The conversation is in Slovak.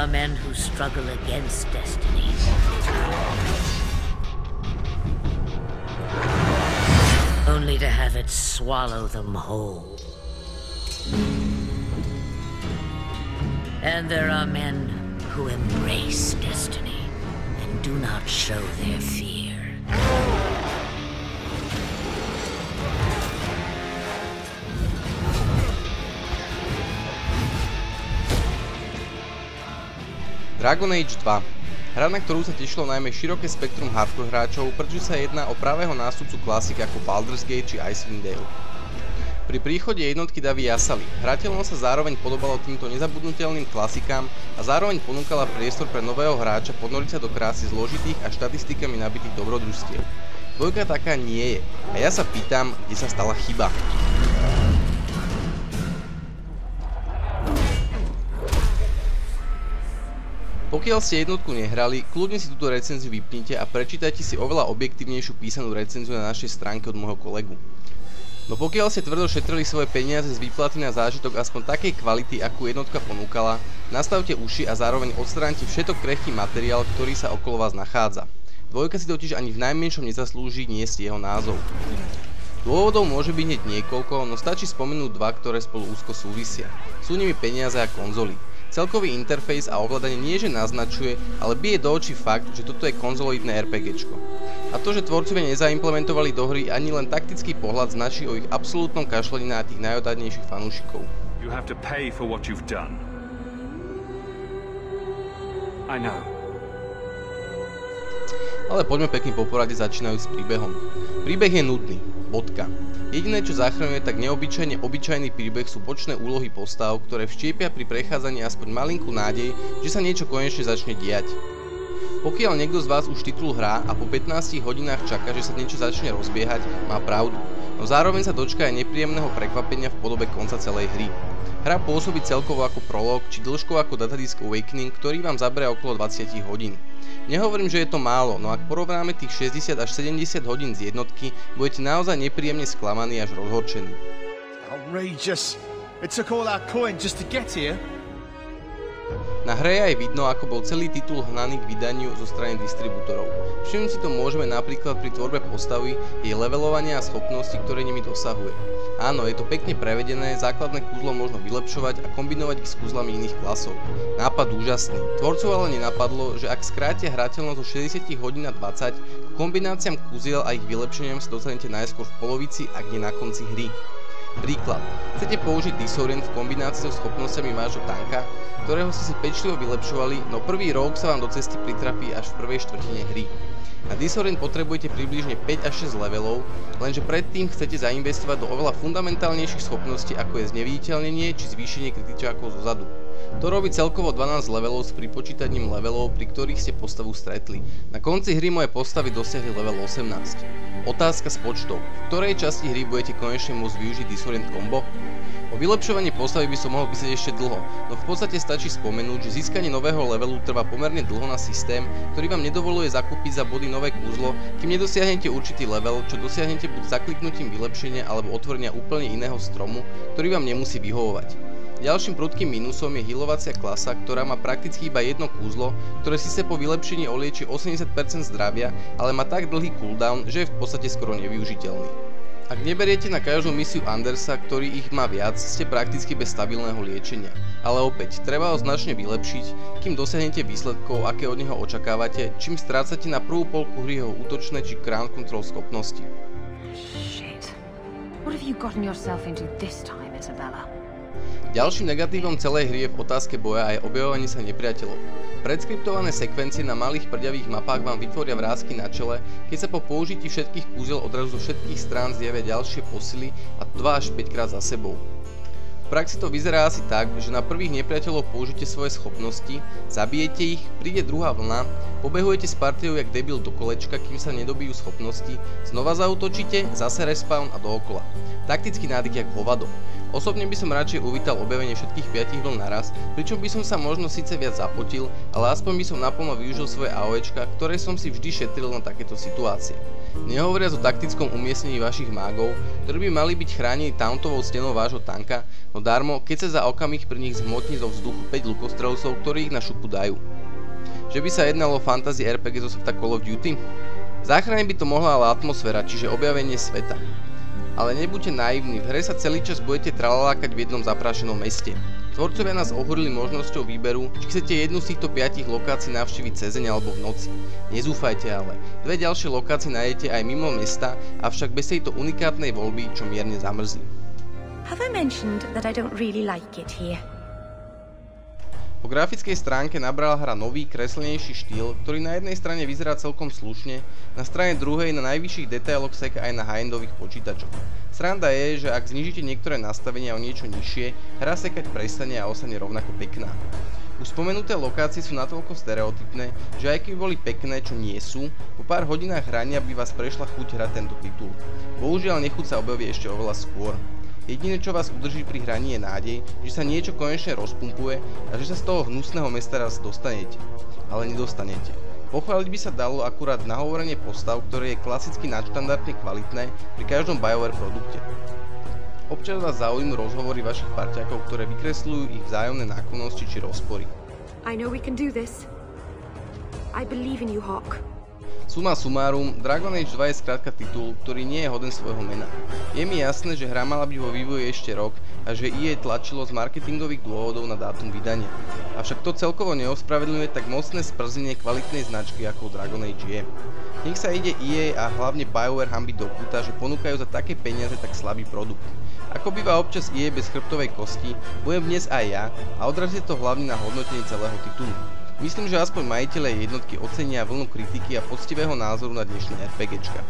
are men who struggle against destiny, only to have it swallow them whole. And there are men who embrace destiny and do not show their fear. Dragon Age 2. Hra, na ktorú sa tešilo najmä široké spektrum hardcore hráčov, pretože sa jedná o pravého nástupcu klasik ako Baldur's Gate či Icewind Dale. Pri príchode jednotky davy jasali, hrateľom sa zároveň podobalo týmto nezabudnutelným klasikám a zároveň ponúkala priestor pre nového hráča ponoriť sa do krásy zložitých a štatistikami nabitých dobrodružstiev. Dvojka taká nie je a ja sa pýtam, kde sa stala chyba. Pokiaľ ste jednotku nehrali, kľudne si túto recenziu vypnite a prečítajte si oveľa objektívnejšiu písanú recenziu na našej stránke od môjho kolegu. No pokiaľ ste tvrdo šetrili svoje peniaze z výplaty na zážitok aspoň takej kvality, akú jednotka ponúkala, nastavte uši a zároveň odstráňte všetok krehký materiál, ktorý sa okolo vás nachádza. Dvojka si totiž ani v najmenšom nezaslúži niesť jeho názov. Dôvodov môže byť hneď niekoľko, no stačí spomenúť dva, ktoré spolu úzko súvisia. Sú nimi peniaze a konzoly. Celkový interfejs a ovládanie nie že naznačuje, ale bije do očí fakt, že toto je konzoloidné RPGčko. A to, že tvorcovia nezaimplementovali do hry ani len taktický pohľad, značí o ich absolútnom kašlení na tých najodádnejších fanúšikov. You have to pay for what you've done. I know. Ale poďme pekne po porade začínajúc s príbehom. Príbeh je nudný. Bodka. Jediné, čo zachraňuje tak neobyčajne obyčajný príbeh, sú bočné úlohy postav, ktoré vštiepia pri prechádzaní aspoň malinkú nádej, že sa niečo konečne začne diať. Pokiaľ niekto z vás už titul hrá a po 15 hodinách čaká, že sa niečo začne rozbiehať, má pravdu, no zároveň sa dočká aj nepríjemného prekvapenia v podobe konca celej hry. Hra pôsobí celkovo ako prolog, či dĺžkovo ako Datadisk Awakening, ktorý vám zabere okolo 20 hodín. Nehovorím, že je to málo, no ak porovnáme tých 60 až 70 hodín z jednotky, budete naozaj nepríjemne sklamaní až rozhorčení. Outrageous. It took all our coin just to get here. Na hre je aj vidno, ako bol celý titul hnaný k vydaniu zo strany distribútorov. Všimnúť si to môžeme napríklad pri tvorbe postavy, jej levelovania a schopnosti, ktoré nimi dosahuje. Áno, je to pekne prevedené, základné kúzlo možno vylepšovať a kombinovať ich s kúzlami iných klasov. Nápad úžasný. Tvorcov ale nenapadlo, že ak skrátia hrateľnosť zo 60 hodín na 20, k kombináciám kúziel a ich vylepšeniam sa dostanete najskôr v polovici, ak nie na konci hry. Príklad. Chcete použiť Disorient v kombinácii so schopnosťami vášho tanka, ktorého ste si pečlivo vylepšovali, no prvý rogue sa vám do cesty pritrafí až v prvej štvrtine hry. Na Disorient potrebujete približne 5 až 6 levelov, lenže predtým chcete zainvestovať do oveľa fundamentálnejších schopností, ako je zneviditeľnenie či zvýšenie kritičákov zozadu. To robí celkovo 12 levelov s pripočítaním levelov, pri ktorých ste postavu stretli. Na konci hry moje postavy dosiahli level 18. Otázka s počtou. V ktorej časti hry budete konečne môcť využiť Disorient combo? O vylepšovaní postavy by som mohol písať ešte dlho, no v podstate stačí spomenúť, že získanie nového levelu trvá pomerne dlho na systém, ktorý vám nedovoluje zakúpiť za body nové kúzlo, kým nedosiahnete určitý level, čo dosiahnete buď zakliknutím vylepšenia alebo otvorenia úplne iného stromu, ktorý vám nemusí vyhovovať. Ďalším prudkým mínusom je healovacia klasa, ktorá má prakticky iba jedno kúzlo, ktoré síce po vylepšení olieči 80% zdravia, ale má tak dlhý cooldown, že je v podstate skoro nevyužiteľný. Ak neberiete na každú misiu Andersa, ktorý ich má viac, ste prakticky bez stabilného liečenia. Ale opäť, treba ho značne vylepšiť, kým dosiahnete výsledkov, aké od neho očakávate, čím strácate na prvú polku hry jeho útočné či ground control schopnosti. Shit. What have you gotten yourself into this time, Isabella? Ďalším negatívom celej hry je v otázke boja aj objavovanie sa nepriateľov. Predskriptované sekvencie na malých prďavých mapách vám vytvoria vrásky na čele, keď sa po použití všetkých kúziel odrazu zo všetkých strán zjavia ďalšie posily a 2 až 5 krát za sebou. V praxi to vyzerá asi tak, že na prvých nepriateľov použite svoje schopnosti, zabijete ich, príde druhá vlna, pobehujete s partiou jak debil do kolečka, kým sa nedobijú schopnosti, znova zaútočíte, zase respawn a dookola. Taktický nádyk jak hovado. Osobne by som radšej uvítal objavenie všetkých 5 vln naraz, pričom by som sa možno síce viac zapotil, ale aspoň by som naplno využil svoje AOEčka, ktoré som si vždy šetril na takéto situácie. Nehovoriac o taktickom umiestnení vašich mágov, ktorí by mali byť chránení tauntovou stenou vášho tanka, no darmo, keď sa za okamih pri nich zhmotní zo vzduchu 5 lukostrelcov, ktorí ich na šupu dajú. Že by sa jednalo o fantasy RPG zo sveta Call of Duty? Záchranne by to mohla ale atmosféra, čiže objavenie sveta. Ale nebuďte naivní, v hre sa celý čas budete tralalákať v jednom zaprášenom meste. Tvorcovia nás ohúrili možnosťou výberu, či chcete jednu z týchto 5 lokácií navštíviť cez deň alebo v noci. Nezúfajte ale, 2 ďalšie lokácie nájdete aj mimo mesta, avšak bez tejto unikátnej voľby, čo mierne zamrzí. Have I mentioned that I don't really like it here? Po grafickej stránke nabrala hra nový, kreslenejší štýl, ktorý na jednej strane vyzerá celkom slušne, na strane druhej na najvyšších detailoch seka aj na high-endových počítačoch. Sranda je, že ak znížite niektoré nastavenia o niečo nižšie, hra sekať prestane a ostane rovnako pekná. Už spomenuté lokácie sú natoľko stereotypné, že aj keby boli pekné, čo nie sú, po pár hodinách hrania by vás prešla chuť hrať tento titul. Bohužiaľ nechuť sa objaví ešte oveľa skôr. Jediné, čo vás udrží pri hraní je nádej, že sa niečo konečne rozpumpuje a že sa z toho hnusného mesta raz dostanete. Ale nedostanete. Pochváliť by sa dalo akurát nahovorenie postav, ktoré je klasicky nadštandardne kvalitné pri každom BioWare produkte. Občas vás zaujímu rozhovory vašich parťákov, ktoré vykresľujú ich vzájomné náklonnosti či rozpory. I know we can do this. I believe in you, Hawk. Suma sumárum, Dragon Age 2 je skrátka titul, ktorý nie je hoden svojho mena. Je mi jasné, že hra mala byť vo vývoji ešte rok a že EA tlačilo z marketingových dôvodov na dátum vydania. Avšak to celkovo neospravedlňuje tak mocné sprzenie kvalitnej značky ako Dragon Age je. Nech sa ide EA a hlavne BioWare hanbiť do kúta, že ponúkajú za také peniaze tak slabý produkt. Ako býva občas EA bez chrbtovej kosti, budem dnes aj ja a odrazí to hlavne na hodnotení celého titulu. Myslím, že aspoň majiteľe jednotky ocenia vlnu kritiky a poctivého názoru na dnešné RPGčka.